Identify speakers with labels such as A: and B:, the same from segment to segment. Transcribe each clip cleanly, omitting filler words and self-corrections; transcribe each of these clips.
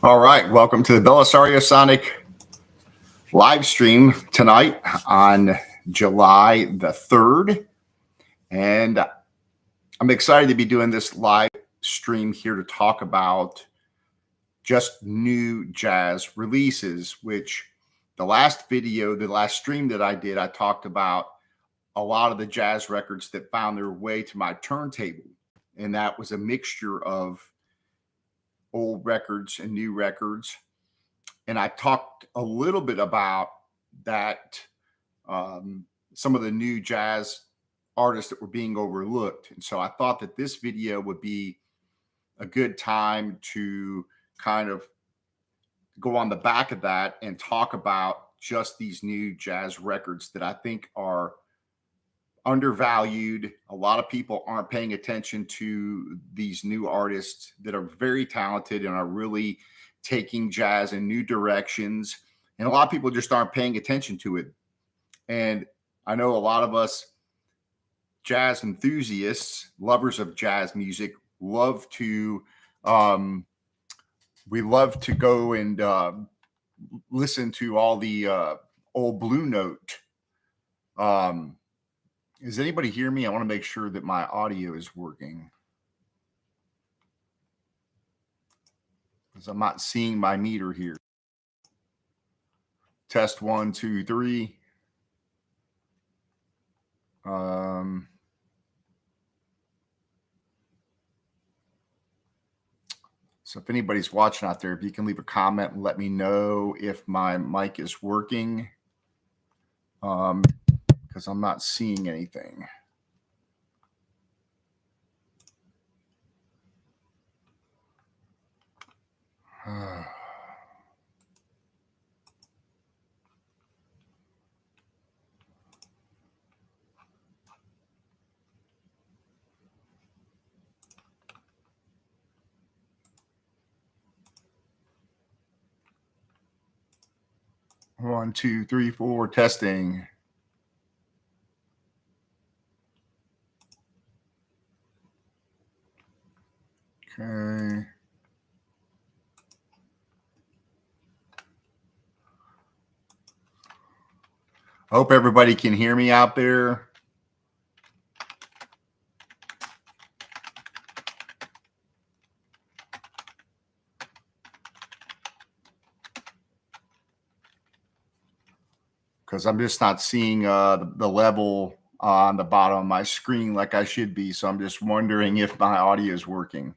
A: All right, welcome to the Belisario Sonic live stream tonight on July the 3rd. And I'm excited to be doing this live stream here to talk about just new jazz releases, which the last stream that I did, I talked about a lot of the jazz records that found their way to my turntable. And that was a mixture of old records and new records. And I talked a little bit about that, some of the new jazz artists that were being overlooked. And so I thought that this video would be a good time to kind of go on the back of that and talk about just these new jazz records that I think are undervalued. A lot of people aren't paying attention to these new artists that are very talented and are really taking jazz in new directions. And a lot of people just aren't paying attention to it. And I know a lot of us jazz enthusiasts, lovers of jazz music, love to go and listen to all the old Blue Note. Does anybody hear me? I want to make sure that my audio is working, because I'm not seeing my meter here. Test 1, 2, 3. So if anybody's watching out there, if you can leave a comment and let me know if my mic is working, because I'm not seeing anything. One, two, three, four, testing. Okay. I hope everybody can hear me out there. Because I'm just not seeing the level on the bottom of my screen like I should be. So I'm just wondering if my audio is working.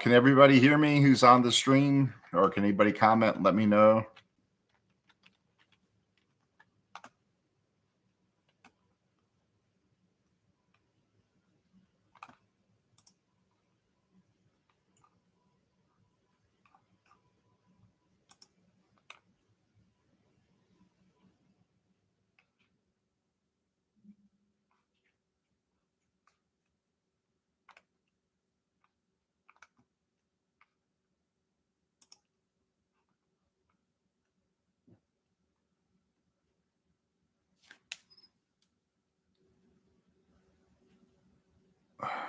A: Can everybody hear me who's on the stream? Or can anybody comment and let me know?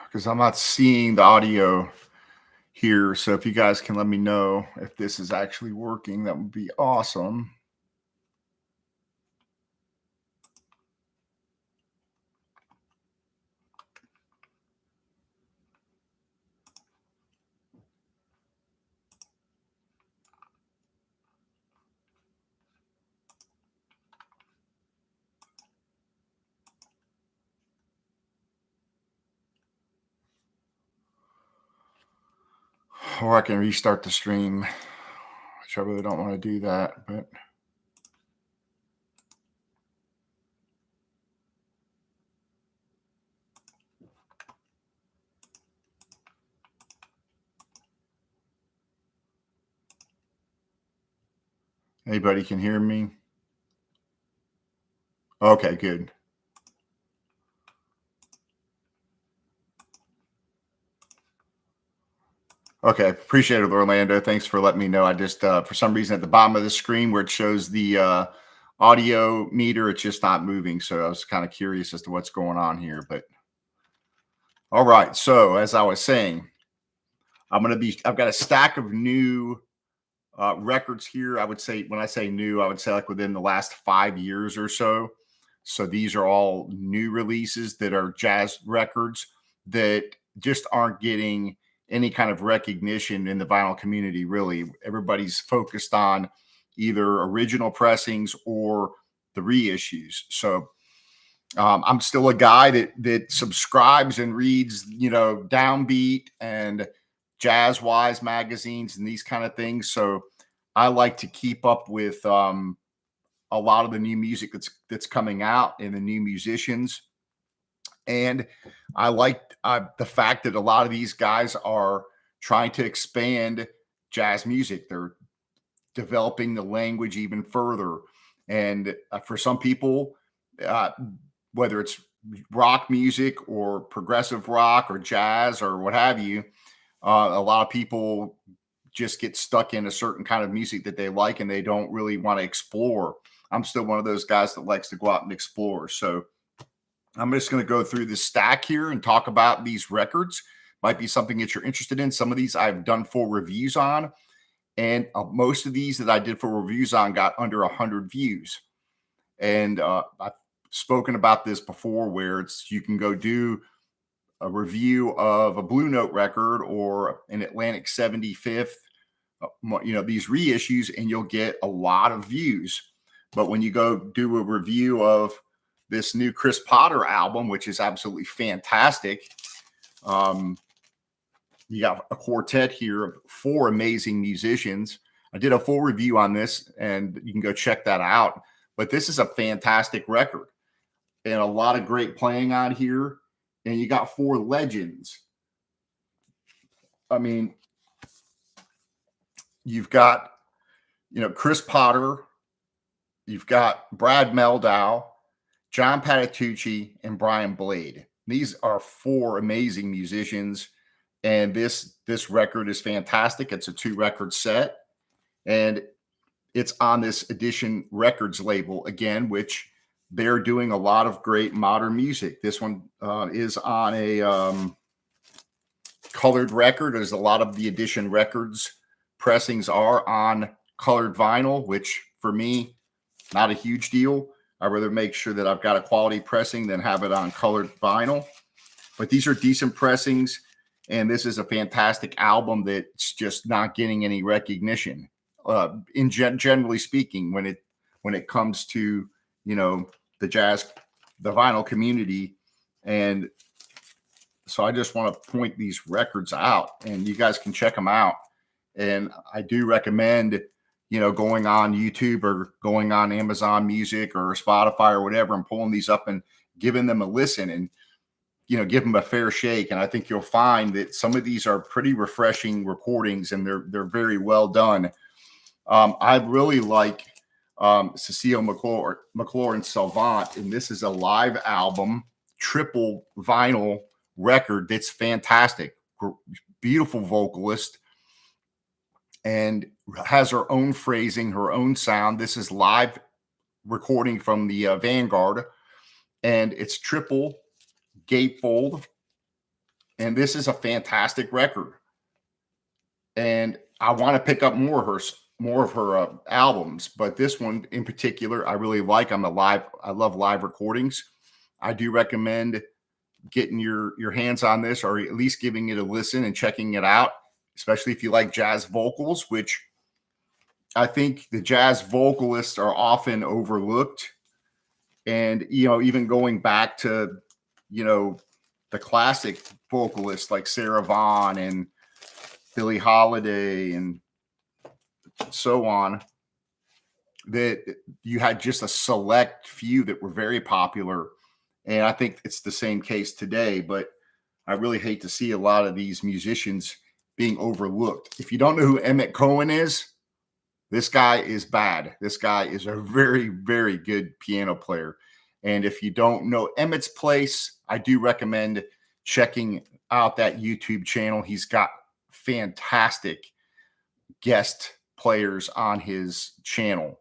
A: Because I'm not seeing the audio here. So if you guys can let me know if this is actually working, that would be awesome. Or I can restart the stream, which I really don't want to do that, but anybody can hear me? Okay, good. Okay, appreciate it, Orlando. Thanks for letting me know. I just, for some reason, at the bottom of the screen where it shows the audio meter, it's just not moving. So I was kind of curious as to what's going on here. But all right. So as I was saying, I've got a stack of new records here. I would say, when I say new, I would say like within the last 5 years or so. So these are all new releases that are jazz records that just aren't getting any kind of recognition in the vinyl community. Really, everybody's focused on either original pressings or the reissues. So I'm still a guy that subscribes and reads, Downbeat and Jazz Wise magazines and these kind of things. So I like to keep up with a lot of the new music that's coming out and the new musicians. And I like the fact that a lot of these guys are trying to expand jazz music. They're developing the language even further. And for some people, whether it's rock music or progressive rock or jazz or what have you, a lot of people just get stuck in a certain kind of music that they like and they don't really want to explore. I'm still one of those guys that likes to go out and explore. So I'm just going to go through this stack here and talk about these records. Might be something that you're interested in. Some of these I've done full reviews on, and most of these that I did full reviews on got under 100 views. And I've spoken about this before, where you can go do a review of a Blue Note record or an Atlantic 75th, these reissues, and you'll get a lot of views. But when you go do a review of this new Chris Potter album, which is absolutely fantastic, you got a quartet here of 4 amazing musicians. I did a full review on this, and you can go check that out. But this is a fantastic record and a lot of great playing on here. And you got 4 legends. I mean, you've got, Chris Potter, you've got Brad Meldau, John Patitucci, and Brian Blade. These are 4 amazing musicians, and this record is fantastic. It's a 2-record set, and it's on this Edition Records label again, which they're doing a lot of great modern music. This one is on a colored record, as a lot of the Edition Records pressings are on colored vinyl, which for me, not a huge deal. I'd rather make sure that I've got a quality pressing than have it on colored vinyl. But these are decent pressings, and this is a fantastic album that's just not getting any recognition. Generally speaking, when it comes to the vinyl community. And so I just want to point these records out, and you guys can check them out. And I do recommend going on YouTube or going on Amazon Music or Spotify or whatever and pulling these up and giving them a listen and give them a fair shake. And I think you'll find that some of these are pretty refreshing recordings, and they're very well done. I really like Cecile McLaurin Salvant, and this is a live album, triple vinyl record that's fantastic. Beautiful vocalist, and has her own phrasing, her own sound. This is live recording from the Vanguard, and it's triple gatefold, and this is a fantastic record. And I want to pick up more of her albums, but this one in particular I really like. I love live recordings. I do recommend getting your hands on this, or at least giving it a listen and checking it out, especially if you like jazz vocals, which I think the jazz vocalists are often overlooked. And even going back to the classic vocalists like Sarah Vaughan and Billie Holiday and so on, that you had just a select few that were very popular. And I think it's the same case today, but I really hate to see a lot of these musicians being overlooked. If you don't know who Emmett Cohen is, this guy is bad. This guy is a very, very good piano player. And if you don't know Emmett's Place, I do recommend checking out that YouTube channel. He's got fantastic guest players on his channel,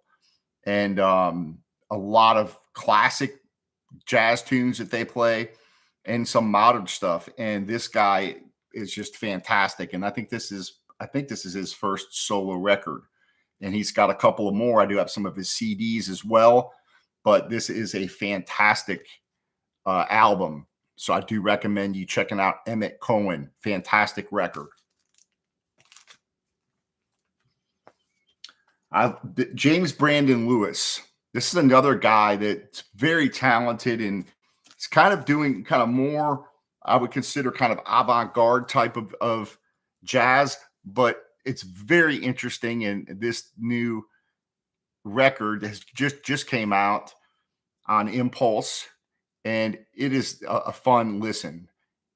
A: and a lot of classic jazz tunes that they play and some modern stuff. And this guy is just fantastic. And I think this is his first solo record. And he's got a couple of more. I do have some of his CDs as well, but this is a fantastic album. So I do recommend you checking out Emmett Cohen. Fantastic record. James Brandon Lewis. This is another guy that's very talented, and he's kind of doing kind of more, I would consider kind of avant-garde type of jazz, but it's very interesting. And this new record has just came out on Impulse, and it is a fun listen.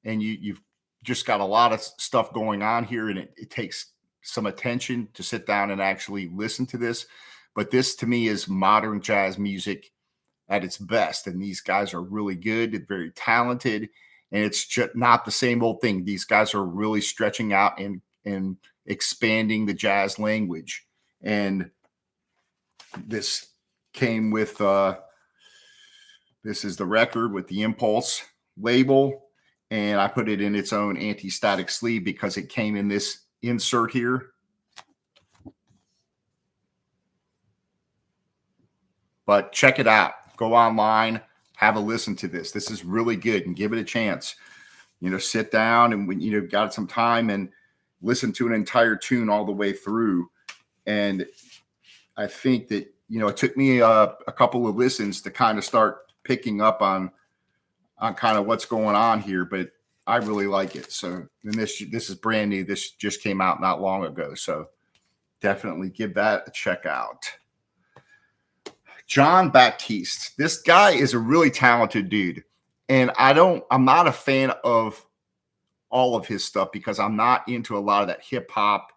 A: And you've just got a lot of stuff going on here, and it takes some attention to sit down and actually listen to this. But this to me is modern jazz music at its best. And these guys are really good, very talented, and it's just not the same old thing. These guys are really stretching out and expanding the jazz language. And this came with this is the record with the Impulse label, and I put it in its own anti-static sleeve because it came in this insert here. But check it out. Go online, have a listen to this. This is really good, and give it a chance. Sit down and when got some time and listen to an entire tune all the way through. And I think that it took me a couple of listens to kind of start picking up on kind of what's going on here, but I really like it. So, and this is brand new. This just came out not long ago. So definitely give that a check out. John Baptiste. This guy is a really talented dude. And I'm not a fan of all of his stuff because I'm not into a lot of that hip hop,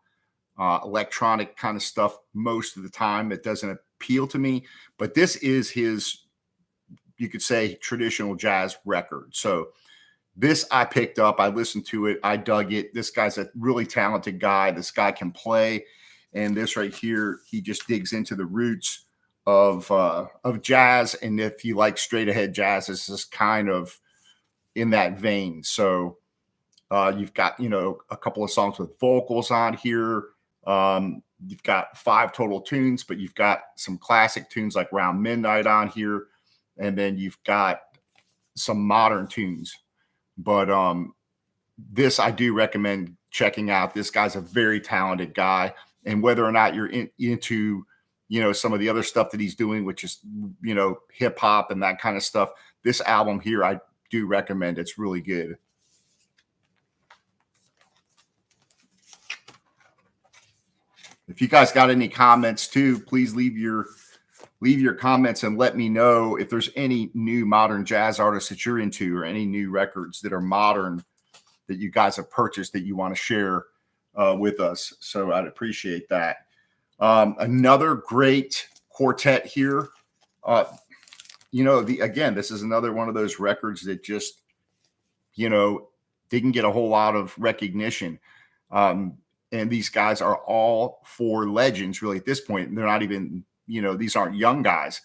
A: electronic kind of stuff most of the time. It doesn't appeal to me, but this is his, you could say, traditional jazz record. So this I picked up, I listened to it, I dug it. This guy's a really talented guy. This guy can play. And this right here, he just digs into the roots of jazz. And if you like straight ahead jazz, this is kind of in that vein. So you've got, a couple of songs with vocals on here. You've got 5 total tunes, but you've got some classic tunes like Round Midnight on here. And then you've got some modern tunes. But this I do recommend checking out. This guy's a very talented guy. And whether or not you're into, some of the other stuff that he's doing, which is, hip hop and that kind of stuff, this album here, I do recommend. It's really good. If you guys got any comments too, please leave your comments and let me know if there's any new modern jazz artists that you're into or any new records that are modern that you guys have purchased that you want to share with us. So I'd appreciate that. Another great quartet here. Again, this is another one of those records that just, didn't get a whole lot of recognition. And these guys are all 4 legends really at this point. They're not even, these aren't young guys.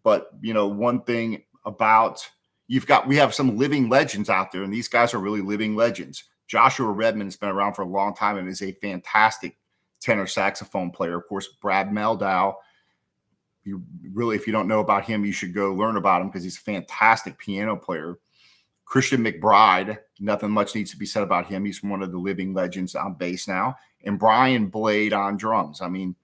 A: But one thing about we have some living legends out there, and these guys are really living legends. Joshua Redman has been around for a long time and is a fantastic tenor saxophone player. Of course, Brad Meldau, if you don't know about him, you should go learn about him because he's a fantastic piano player. Christian McBride, nothing much needs to be said about him. He's one of the living legends on bass now. And Brian Blade on drums. I mean,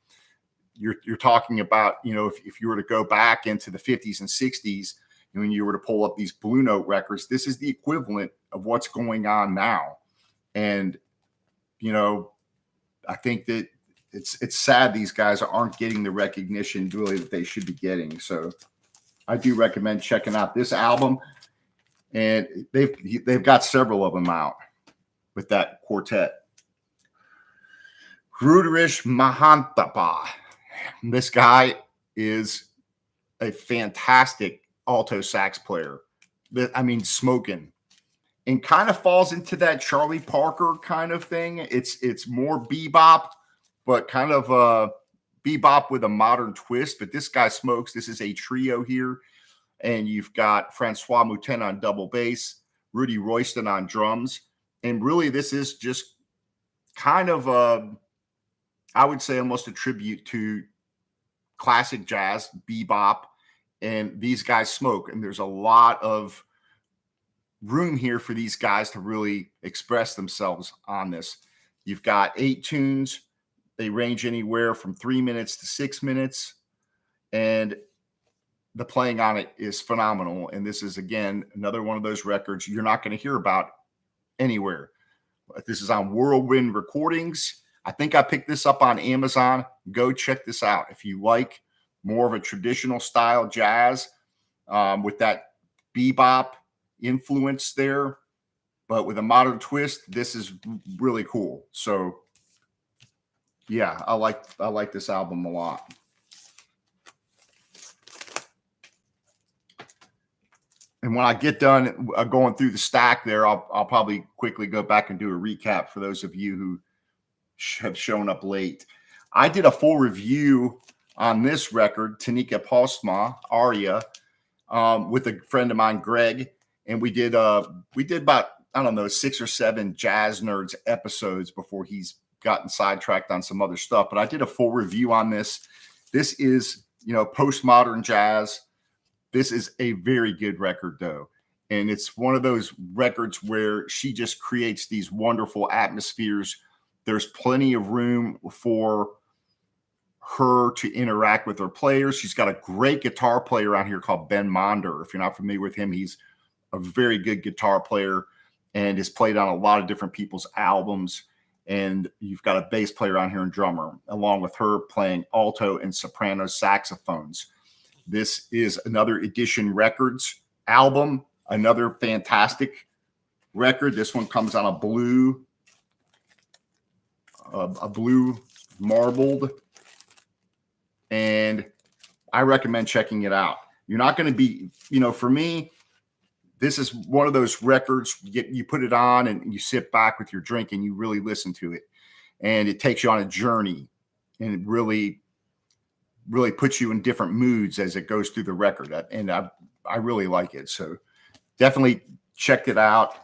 A: you're talking about, if you were to go back into the 50s and 60s, when you were to pull up these Blue Note records, this is the equivalent of what's going on now. And you know, I think that it's sad these guys aren't getting the recognition really that they should be getting. So I do recommend checking out this album, and they've got several of them out with that quartet. Ruderish Mahantapa. This guy is a fantastic alto sax player. I mean, smoking, and kind of falls into that Charlie Parker kind of thing. It's more bebop, but kind of bebop with a modern twist. But this guy smokes. This is a trio here, and you've got Francois Mouton on double bass, Rudy Royston on drums, and really this is just kind of I would say almost a tribute to classic jazz, bebop, and these guys smoke. And there's a lot of room here for these guys to really express themselves on this. You've got 8 tunes. They range anywhere from 3 minutes to 6 minutes. And the playing on it is phenomenal. And this is, again, another one of those records you're not going to hear about anywhere. This is on Whirlwind Recordings. I think I picked this up on Amazon. Go check this out. If you like more of a traditional style jazz with that bebop influence there, but with a modern twist, this is really cool. So yeah, I like this album a lot. And when I get done going through the stack there, I'll probably quickly go back and do a recap for those of you who have shown up late. I did a full review on this record, Tanika Postma, Aria, with a friend of mine, Greg, and we did about, I don't know, 6 or 7 Jazz Nerds episodes before he's gotten sidetracked on some other stuff. But I did a full review on this. This is, postmodern jazz. This is a very good record, though. And it's one of those records where she just creates these wonderful atmospheres. There's plenty of room for her to interact with her players. She's got a great guitar player on here called Ben Monder. If you're not familiar with him, he's a very good guitar player and has played on a lot of different people's albums. And you've got a bass player on here and drummer, along with her playing alto and soprano saxophones. This is another Edition Records album, another fantastic record. This one comes on a blue marbled, and I recommend checking it out. You're not going to be, for me, this is one of those records you put it on and you sit back with your drink and you really listen to it, and it takes you on a journey, and it really puts you in different moods as it goes through the record. And I really like it. So definitely check it out.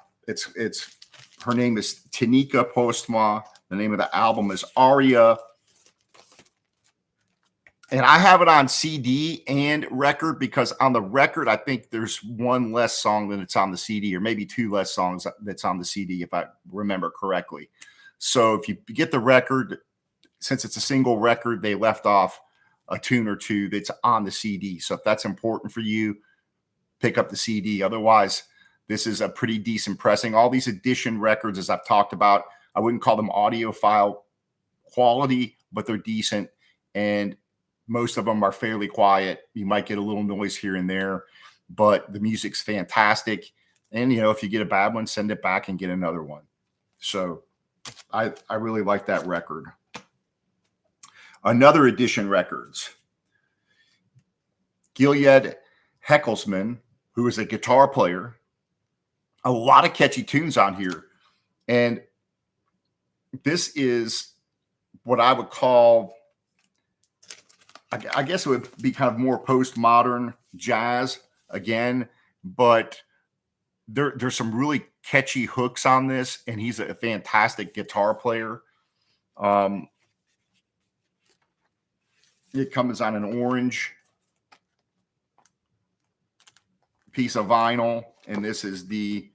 A: Her name is Tanika Postma. The name of the album is Aria. And I have it on CD and record, because on the record, I think there's one less song than it's on the CD, or maybe 2 less songs that's on the CD, if I remember correctly. So if you get the record, since it's a single record, they left off a tune or 2 that's on the CD. So if that's important for you, pick up the CD. Otherwise, this is a pretty decent pressing. All these Edition records, as I've talked about, I wouldn't call them audiophile quality, but they're decent. And most of them are fairly quiet. You might get a little noise here and there, but the music's fantastic. And, if you get a bad one, send it back and get another one. So I really like that record. Another Edition Records, Gilead Heckelsman, who is a guitar player. A lot of catchy tunes on here. And this is what I would call, I guess it would be kind of more postmodern jazz again, but there's some really catchy hooks on this, and he's a fantastic guitar player. It comes on an orange piece of vinyl, and this is the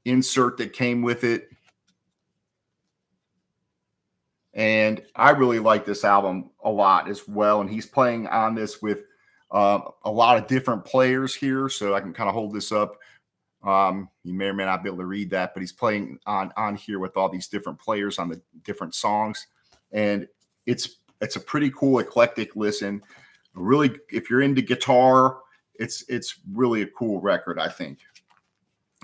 A: insert that came with it. And I really like this album a lot as well. And he's playing on this with a lot of different players here. So I can kind of hold this up. You may or may not be able to read that, but he's playing on here with all these different players on the different songs, and it's a pretty cool eclectic listen. Really, if you're into guitar, it's really a cool record, I think.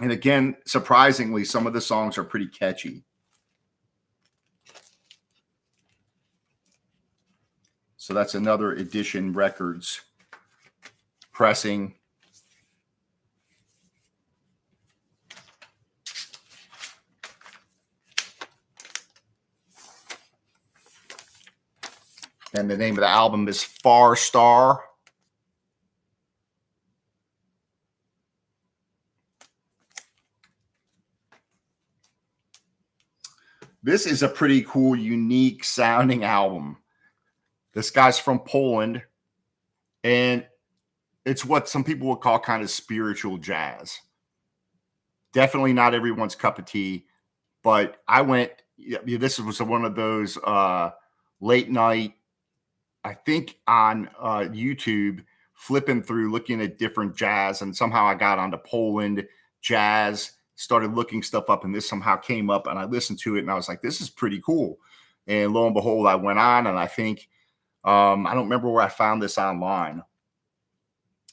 A: And again, surprisingly, some of the songs are pretty catchy. So that's another Edition Records pressing. And the name of the album is Far Star. This is a pretty cool, unique sounding album. This guy's from Poland, and it's what some people would call kind of spiritual jazz. Definitely not everyone's cup of tea, but I went, this was one of those late night, I think on YouTube, flipping through, looking at different jazz, and somehow I got onto Poland jazz, started looking stuff up, and this somehow came up, and I listened to it, and I was like, this is pretty cool. And lo and behold, I went on, and I think, I don't remember where I found this online,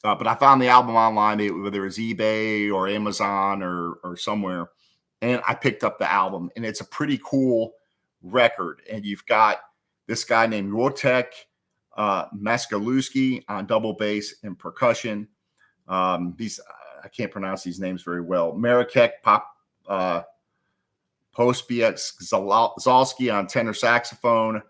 A: but I found the album online, whether it was eBay or Amazon or somewhere, and I picked up the album, and it's a pretty cool record. And you've got this guy named Wojtek Maskaluski on double bass and percussion. I can't pronounce these names very well. Marek Pospiak Zalski on tenor saxophone,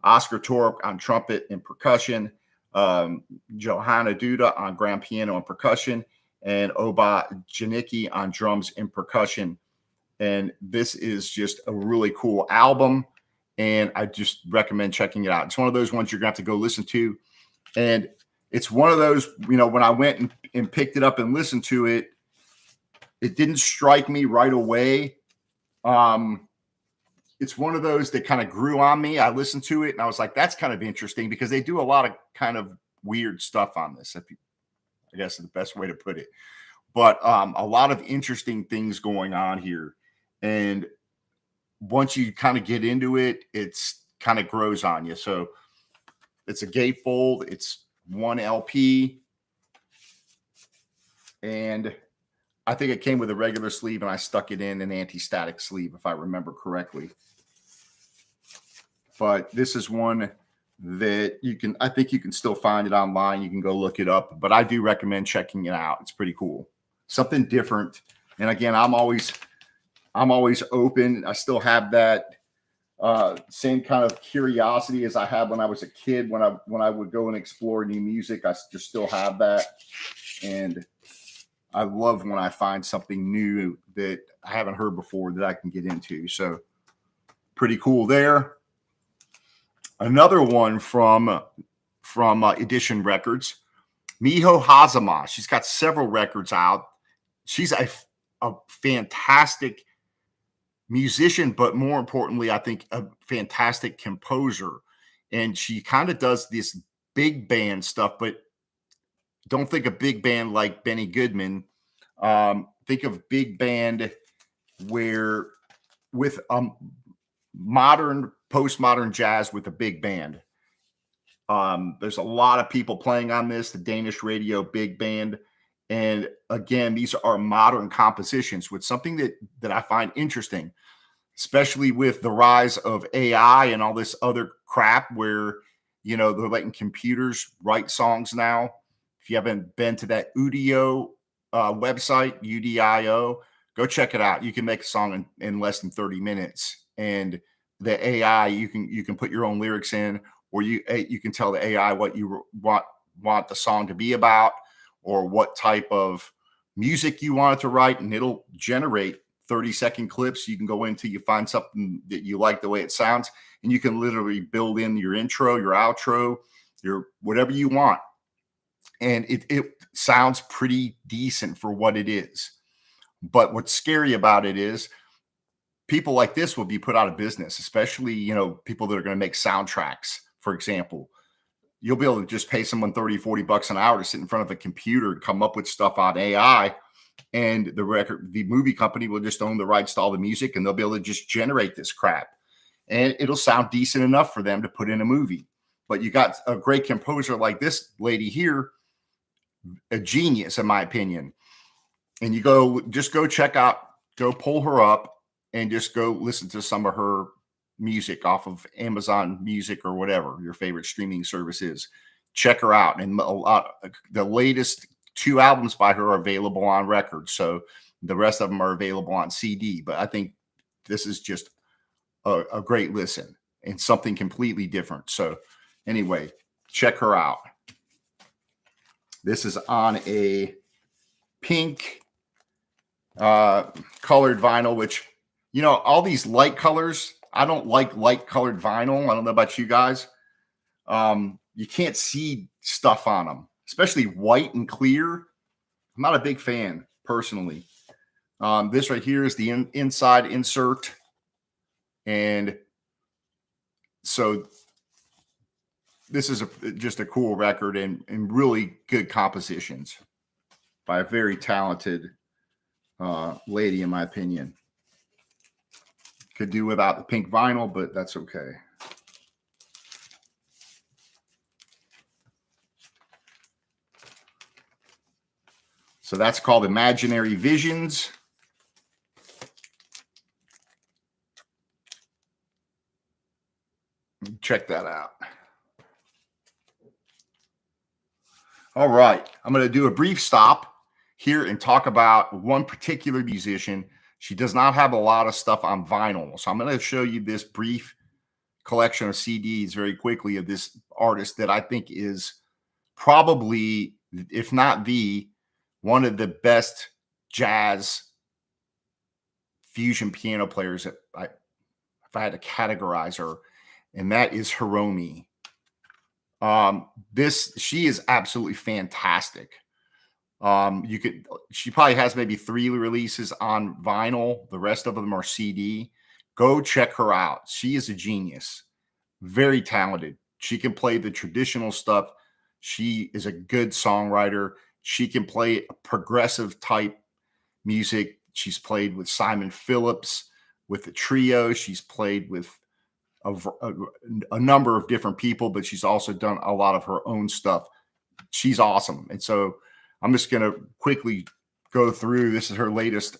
A: Oscar Torp on trumpet and percussion, Johanna Duda on grand piano and percussion, and Oba Janicki on drums and percussion. And this is just a really cool album, and I just recommend checking it out. It's one of those ones you're going to have to go listen to. And it's one of those, when I went and picked it up and listened to it, it didn't strike me right away. It's one of those that kind of grew on me. I listened to it and I was like, that's kind of interesting, because they do a lot of kind of weird stuff on this, I guess is the best way to put it. But a lot of interesting things going on here. And once you kind of get into it, it's kind of grows on you. So it's a gatefold. It's one LP. And I think it came with a regular sleeve, and I stuck it in an anti-static sleeve, if I remember correctly. But this is one that I think you can still find it online. You can go look it up, but I do recommend checking it out. It's pretty cool. Something different. And again, I'm always open. I still have that same kind of curiosity as I had when I was a kid, when I would go and explore new music. I just still have that. And I love when I find something new that I haven't heard before that I can get into. So pretty cool there. Another one from Edition Records, Miho Hazama. She's got several records out. She's a fantastic musician, but more importantly, I think a fantastic composer. And she kind of does this big band stuff, but don't think of big band like Benny Goodman. Think of big band where with modern, postmodern jazz with a big band. There's a lot of people playing on this, the Danish radio big band. And again, these are modern compositions with something that I find interesting, especially with the rise of AI and all this other crap where, they're letting computers write songs now. If you haven't been to that Udio website, UDIO, go check it out. You can make a song in less than 30 minutes. And the AI, you can put your own lyrics in, or you can tell the AI what you want the song to be about, or what type of music you want it to write, and it'll generate 30-second clips. You can go into, you find something that you like the way it sounds, and you can literally build in your intro, your outro, your whatever you want. And it sounds pretty decent for what it is. But what's scary about it is people like this will be put out of business, especially, people that are going to make soundtracks, for example. You'll be able to just pay someone $30, $40 an hour to sit in front of a computer and come up with stuff on AI. and the movie company will just own the rights to all the music, and they'll be able to just generate this crap, and it'll sound decent enough for them to put in a movie. But you got a great composer like this lady here, a genius in my opinion, and you go pull her up and just go listen to some of her music off of Amazon Music or whatever your favorite streaming service is. Check her out, and the latest 2 albums by her are available on record, so the rest of them are available on CD. But I think this is just a great listen and something completely different. So anyway, check her out. This is on a pink colored vinyl, which, you know, all these light colors, I don't like light colored vinyl. I don't know about you guys. You can't see stuff on them, especially white and clear. I'm not a big fan personally. This right here is the inside insert. And so this is just a cool record and really good compositions by a very talented lady, in my opinion. Could do without the pink vinyl, but that's okay. So that's called Imaginary Visions. Check that out. All right. I'm going to do a brief stop here and talk about one particular musician. She does not have a lot of stuff on vinyl. So I'm going to show you this brief collection of CDs very quickly of this artist that I think is probably, if not one of the best jazz fusion piano players that if I had to categorize her, and that is Hiromi. She is absolutely fantastic. She probably has maybe 3 releases on vinyl. The rest of them are CD. Go check her out. She is a genius, very talented. She can play the traditional stuff. She is a good songwriter. She can play progressive type music. She's played with Simon Phillips, with the trio. She's played with a number of different people, but she's also done a lot of her own stuff. She's awesome. And so I'm just going to quickly go through. This is her latest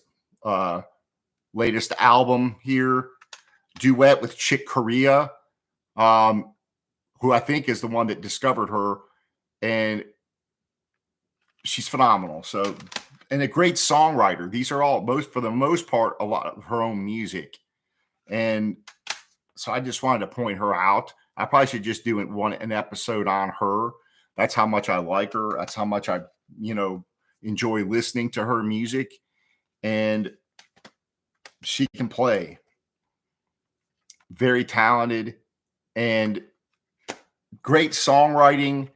A: album here, duet with Chick Corea, who I think is the one that discovered her, and she's phenomenal. So, and a great songwriter. These are all, for the most part, a lot of her own music. And so I just wanted to point her out. I probably should just do an episode on her. That's how much I like her. That's how much I, enjoy listening to her music. And she can play. Very talented and great songwriting.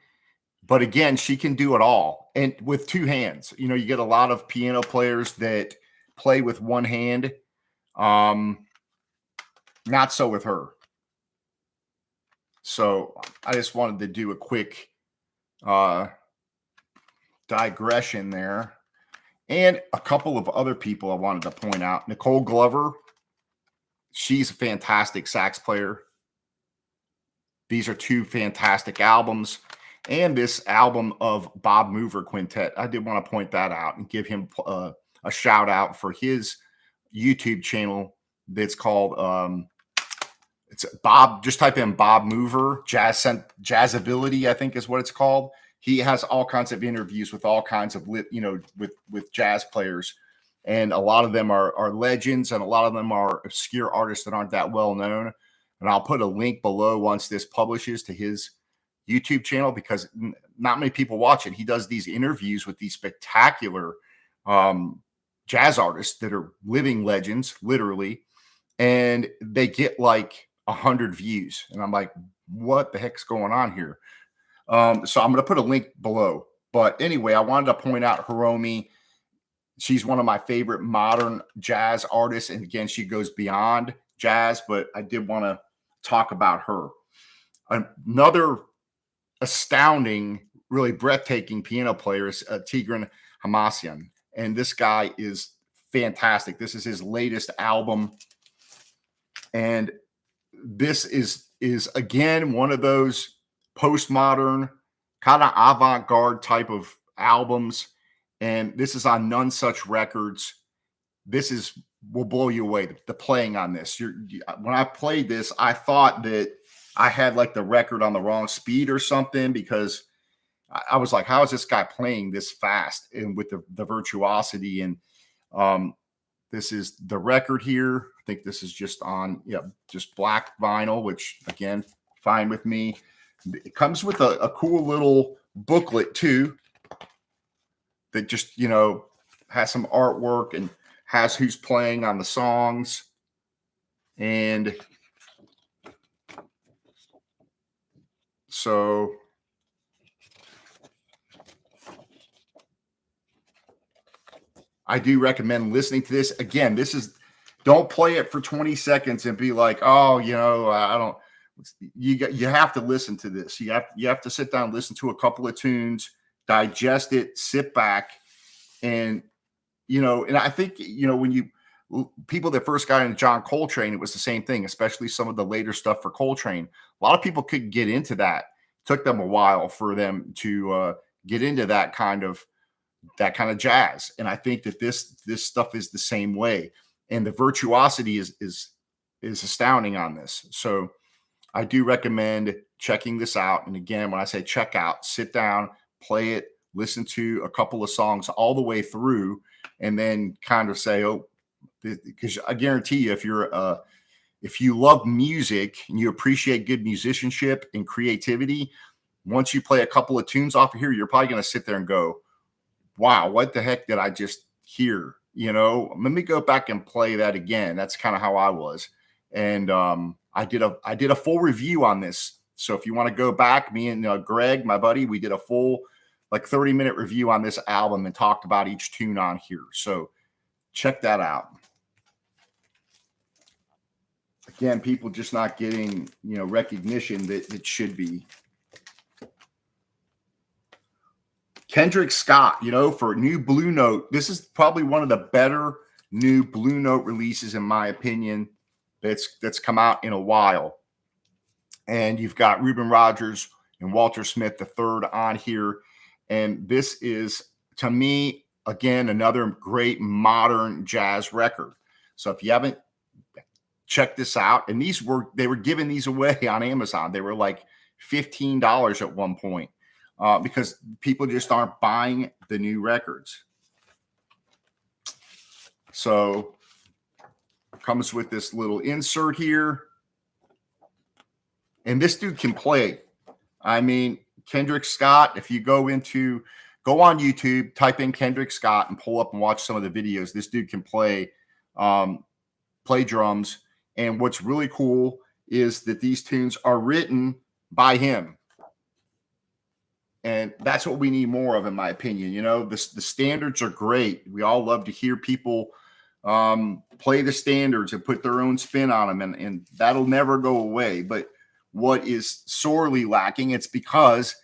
A: But again, she can do it all. And with 2 hands. You get a lot of piano players that play with one hand. Not so with her. So I just wanted to do a quick digression there. And a couple of other people I wanted to point out. Nicole Glover. She's a fantastic sax player. These are 2 fantastic albums. And this album of Bob Mover Quintet. I did want to point that out and give him a shout out for his YouTube channel that's called it's Bob. Just type in Bob Mover Jazzability, I think is what it's called. He has all kinds of interviews with all kinds of with jazz players, and a lot of them are legends, and a lot of them are obscure artists that aren't that well known. And I'll put a link below once this publishes to his YouTube channel, because not many people watch it. He does these interviews with these spectacular jazz artists that are living legends, literally, and they get like 100 views. And I'm like, what the heck's going on here? So I'm going to put a link below. But anyway, I wanted to point out Hiromi. She's one of my favorite modern jazz artists. And again, she goes beyond jazz, but I did want to talk about her. Another astounding, really breathtaking piano player is Tigran Hamasyan. And this guy is fantastic. This is his latest album. And this is again one of those postmodern kind of avant-garde type of albums. And this is on None Such Records. This will blow you away. The playing on this. When I played this, I thought that I had like the record on the wrong speed or something, because I was like, how is this guy playing this fast and with the virtuosity? And this is the record here. I think this is just on, just black vinyl, which again, fine with me. It comes with a cool little booklet too, that just, has some artwork and has who's playing on the songs. And so I do recommend listening to this. Again, don't play it for 20 seconds and be like, oh, I don't. You have to listen to this. You have to sit down, listen to a couple of tunes, digest it, sit back, and and I think when people that first got into John Coltrane, it was the same thing, especially some of the later stuff for Coltrane. A lot of people couldn't get into that. It took them a while for them to get into that kind of jazz. And I think that this stuff is the same way. And the virtuosity is astounding on this. So I do recommend checking this out. And again, when I say check out, sit down, play it, listen to a couple of songs all the way through, and then kind of say, oh, because I guarantee you, if you love music and you appreciate good musicianship and creativity, once you play a couple of tunes off of here, you're probably going to sit there and go, wow, what the heck did I just hear? Let me go back and play that again. That's kind of how I was. And I did a full review on this. So if you want to go back, me and Greg, my buddy, we did a full 30-minute review on this album and talked about each tune on here. So check that out. Again, people just not getting, recognition that it should be. Kendrick Scott, for new Blue Note. This is probably one of the better new Blue Note releases, in my opinion, that's come out in a while. And you've got Reuben Rogers and Walter Smith III on here. And this is, to me, again, another great modern jazz record. So if you haven't checked this out, and they were giving these away on Amazon. They were like $15 at one point. Because people just aren't buying the new records. So comes with this little insert here. And this dude can play. I mean, Kendrick Scott, if you go on YouTube, type in Kendrick Scott and pull up and watch some of the videos. This dude can play drums. And what's really cool is that these tunes are written by him. And that's what we need more of, in my opinion. The standards are great. We all love to hear people play the standards and put their own spin on them. And that'll never go away. But what is sorely lacking, it's because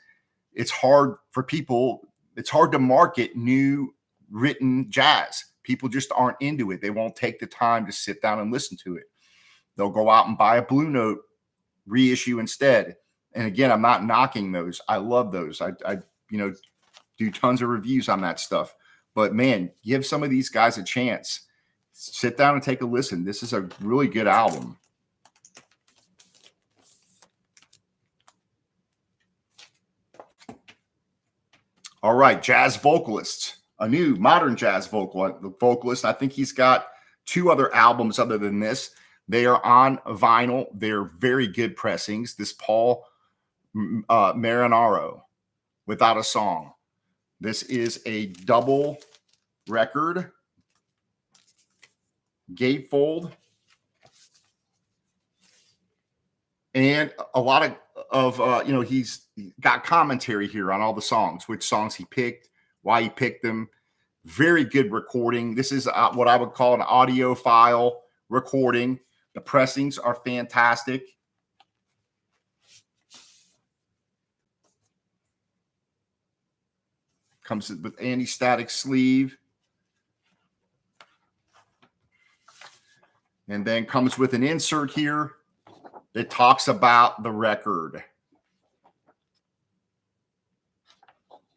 A: it's hard to market new written jazz. People just aren't into it. They won't take the time to sit down and listen to it. They'll go out and buy a Blue Note reissue instead. And again, I'm not knocking those. I love those. I do tons of reviews on that stuff. But man, give some of these guys a chance. Sit down and take a listen. This is a really good album. All right, jazz vocalists. A new modern jazz vocalist. I think he's got 2 other albums other than this. They are on vinyl. They're very good pressings. This Paul Marinaro, Without a Song. This is a double record, gatefold, and a lot of he's got commentary here on all the songs, which songs he picked, why he picked them. Very good recording. This is what I would call an audiophile recording. The pressings are fantastic. Comes with anti-static sleeve. And then comes with an insert here that talks about the record.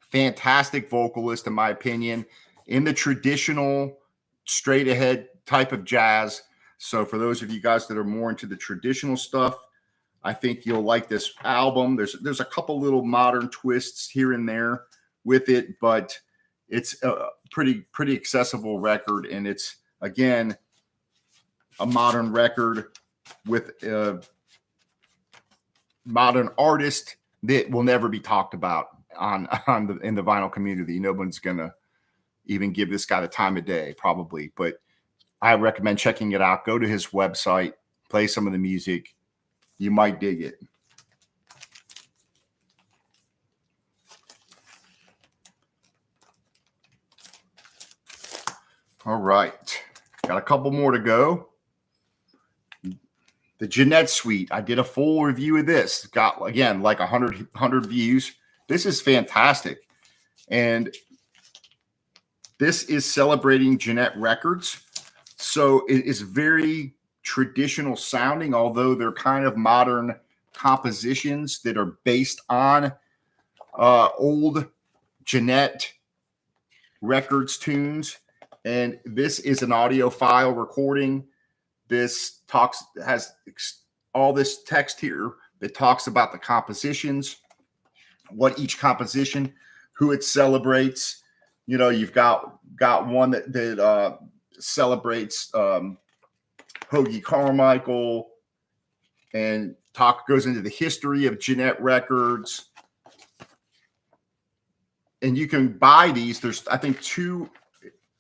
A: Fantastic vocalist, in my opinion, in the traditional straight ahead type of jazz. So for those of you guys that are more into the traditional stuff, I think you'll like this album. There's a couple little modern twists here and there with it, but it's a pretty accessible record, and it's again a modern record with a modern artist that will never be talked about in the vinyl community. No one's gonna even give this guy the time of day, probably, but I recommend checking it out. Go to his website, play some of the music. You might dig it. All right. Got a couple more to go. The Jeanette Suite. I did a full review of this. Got, again, like 100 views. This is fantastic. And this is celebrating Jeanette Records. So it is very traditional sounding, although they're kind of modern compositions that are based on old Jeanette Records tunes. And this is an audiophile recording. This has all this text here that talks about the compositions, what each composition, who it celebrates. You know, you've got one that celebrates Hoagie Carmichael, and goes into the history of Jeanette Records. And you can buy these. There's, I think,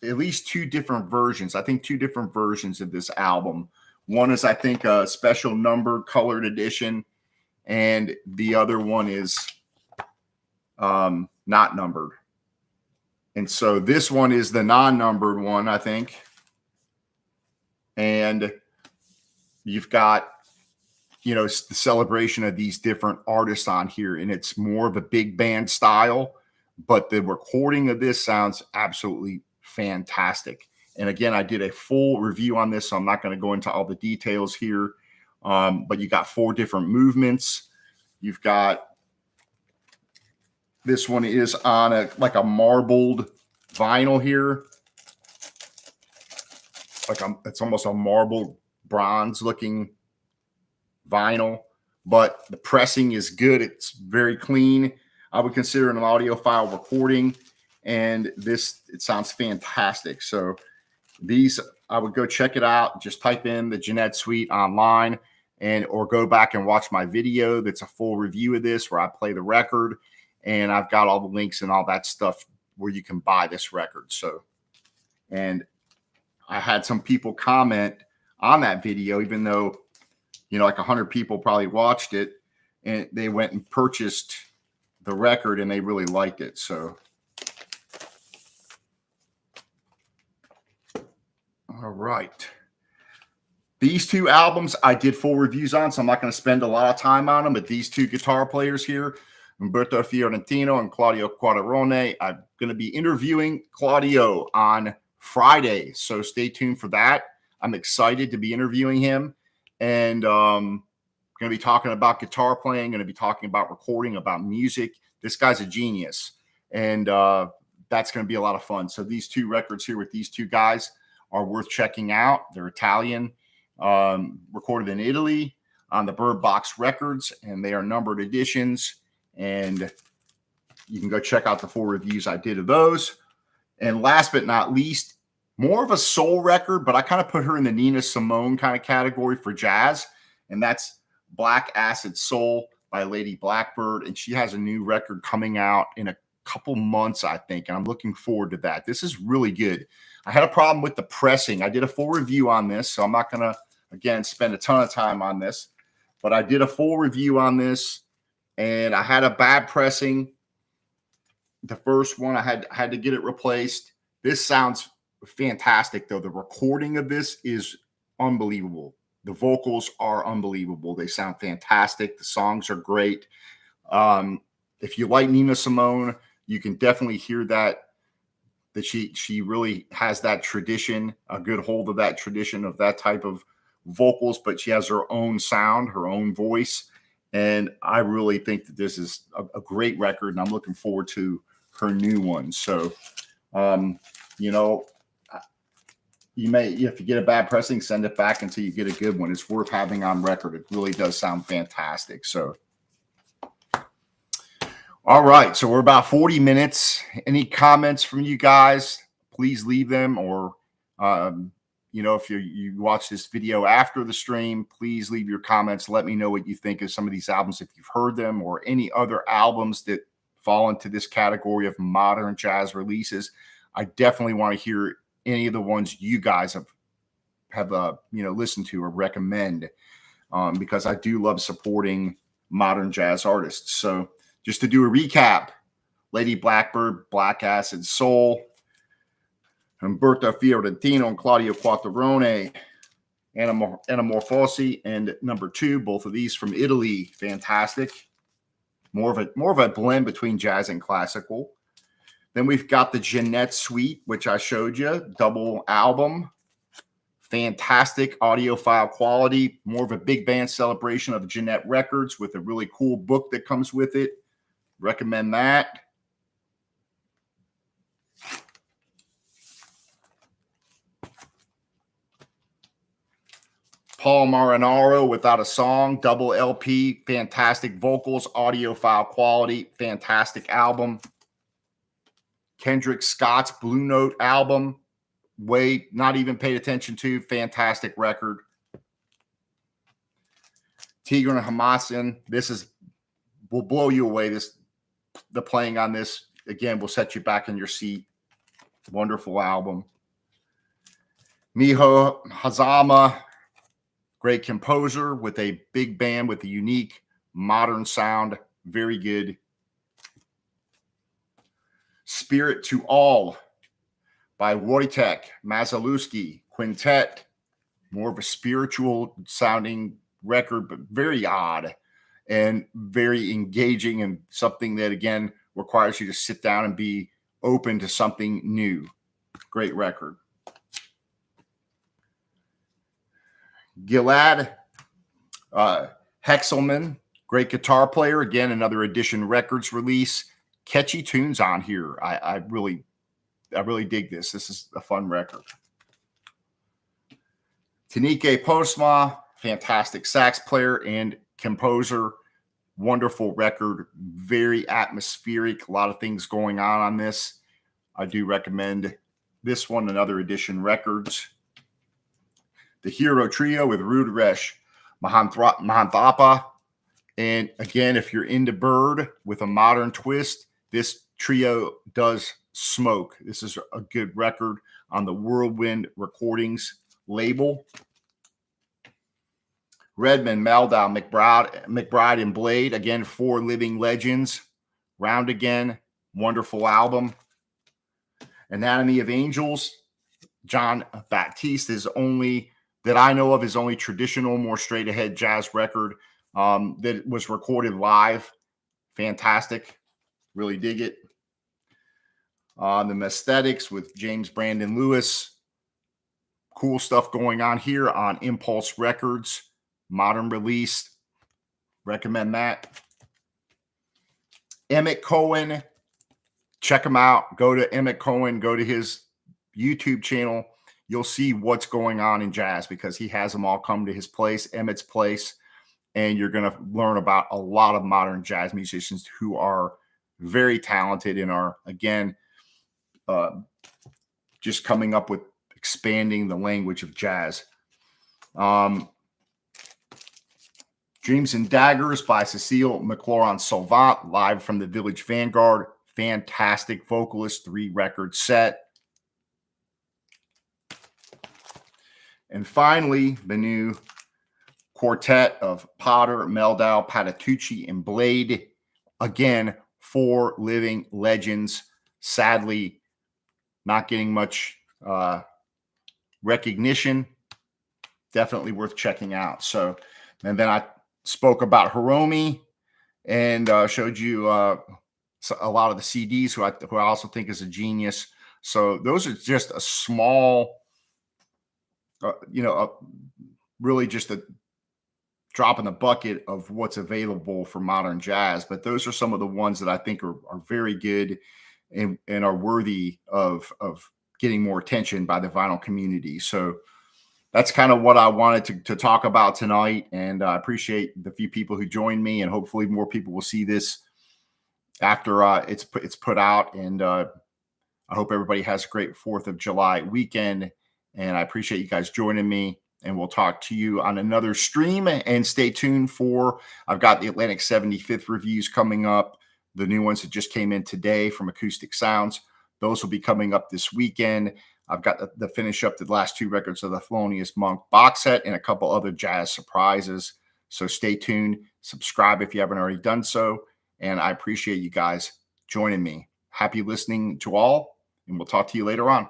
A: at least two different versions. I think two different versions of this album. One is, I think, a special numbered colored edition, and the other one is not numbered. And so this one is the non-numbered one, I think. And you've got, you know, the celebration of these different artists on here, and it's more of a big band style, but the recording of this sounds absolutely fantastic. And again, I did a full review on this, so I'm not going to go into all the details here. But you got 4 different movements. You've got, this one is on like a marbled vinyl here. It's almost a marble bronze looking vinyl, but the pressing is good. It's very clean. I would consider it an audiophile recording, and it sounds fantastic. So these, I would go check it out. Just type in the Jeanette Suite online, or go back and watch my video. That's a full review of this where I play the record, and I've got all the links and all that stuff where you can buy this record. So, and I had some people comment on that video, even though, you know, like 100 people probably watched it, and they went and purchased the record and they really liked it. So, all right. These 2 albums I did full reviews on, so I'm not going to spend a lot of time on them, but these 2 guitar players here, Umberto Fiorentino and Claudio Quaterone, I'm going to be interviewing Claudio on Friday, so stay tuned for that. I'm excited to be interviewing him, and going to be talking about guitar playing, going to be talking about recording, about music. This guy's a genius, and that's going to be a lot of fun. So these 2 records here with these 2 guys are worth checking out. They're Italian, recorded in Italy on the Bird Box Records, and they are numbered editions, and you can go check out the full reviews I did of those. And last but not least, more of a soul record, but I kind of put her in the Nina Simone kind of category for jazz, and that's Black Acid Soul by Lady Blackbird. And she has a new record coming out in a couple months, I think, and I'm looking forward to that. This is really good. I had a problem with the pressing. I did a full review on this, so I'm not going to, again, spend a ton of time on this, but I did a full review on this, and I had a bad pressing. The first one, I had to get it replaced. This sounds fantastic, though. The recording of this is unbelievable. The vocals are unbelievable. They sound fantastic. The songs are great. If you like Nina Simone, you can definitely hear that she really has that tradition, a good hold of that tradition, of that type of vocals, but she has her own sound, her own voice. And I really think that this is a great record, and I'm looking forward to her new one. So, you know, you may, if you get a bad pressing, send it back until you get a good one. It's worth having on record. It really does sound fantastic. So, all right. So we're about 40 minutes. Any comments from you guys? Please leave them. Or, you know, if you watch this video after the stream, please leave your comments. Let me know what you think of some of these albums, if you've heard them, or any other albums that fall into this category of modern jazz releases. I definitely want to hear any of the ones you guys have you know, listened to or recommend, because I do love supporting modern jazz artists. So just to do a recap: Lady Blackbird, Black Acid Soul, Umberto Fiorentino and Claudio Quattrone, Anamorphosi, and number 2, both of these from Italy. Fantastic. More of a blend between jazz and classical. Then we've got the Jeanette Suite, which I showed you, double album. Fantastic audiophile quality, more of a big band celebration of Jeanette Records with a really cool book that comes with it. Recommend that. Paul Marinaro, Without a Song, double LP, fantastic vocals, audiophile quality, fantastic album. Kendrick Scott's Blue Note album, not even paid attention to, fantastic record. Tigran Hamasyan, will blow you away. The playing on this, again, will set you back in your seat. Wonderful album. Miho Hazama, great composer with a big band with a unique modern sound. Very good. Spirit to All by Wojtek Mazalewski Quintet. More of a spiritual sounding record, but very odd and very engaging, and something that, again, requires you to sit down and be open to something new. Great record. Gilad Hexelman, great guitar player. Again, another Edition Records release. Catchy tunes on here. I really dig this. This is a fun record. Tanike Postma, fantastic sax player and composer. Wonderful record. Very atmospheric. A lot of things going on this. I do recommend this one, another Edition Records. The Hero Trio with Rudaresh Mahanthapa. And again, if you're into Bird with a modern twist, this trio does smoke. This is a good record on the Whirlwind Recordings label. Redman, Meldau, McBride, and Blade. Again, 4 living legends. Round Again, wonderful album. Anatomy of Angels, John Baptiste is only, that I know of, his only traditional, more straight ahead jazz record that was recorded live. Fantastic. Really dig it. The Mesthetics with James Brandon Lewis. Cool stuff going on here on Impulse Records. Modern release. Recommend that. Emmett Cohen. Check him out. Go to Emmett Cohen. Go to his YouTube channel. You'll see what's going on in jazz, because he has them all come to his place, Emmett's Place. And you're going to learn about a lot of modern jazz musicians who are very talented and are, again, just coming up with expanding the language of jazz. Dreams and Daggers by Cecile McLaurin-Salvant, live from the Village Vanguard. Fantastic vocalist, 3-record set. And finally, the new quartet of Potter, Meldau, Patitucci, and Blade. Again, 4 living legends. Sadly, not getting much recognition. Definitely worth checking out. So, and then I spoke about Hiromi and showed you a lot of the CDs, who I also think is a genius. So those are just a small, really just a drop in the bucket of what's available for modern jazz. But those are some of the ones that I think are very good and are worthy of getting more attention by the vinyl community. So that's kind of what I wanted to talk about tonight. And I appreciate the few people who joined me, and hopefully more people will see this after it's put out. And I hope everybody has a great 4th of July weekend. And I appreciate you guys joining me. And we'll talk to you on another stream. And stay tuned for, I've got the Atlantic 75th reviews coming up. The new ones that just came in today from Acoustic Sounds. Those will be coming up this weekend. I've got the finish up the last 2 records of the Thelonious Monk box set and a couple other jazz surprises. So stay tuned. Subscribe if you haven't already done so. And I appreciate you guys joining me. Happy listening to all, and we'll talk to you later on.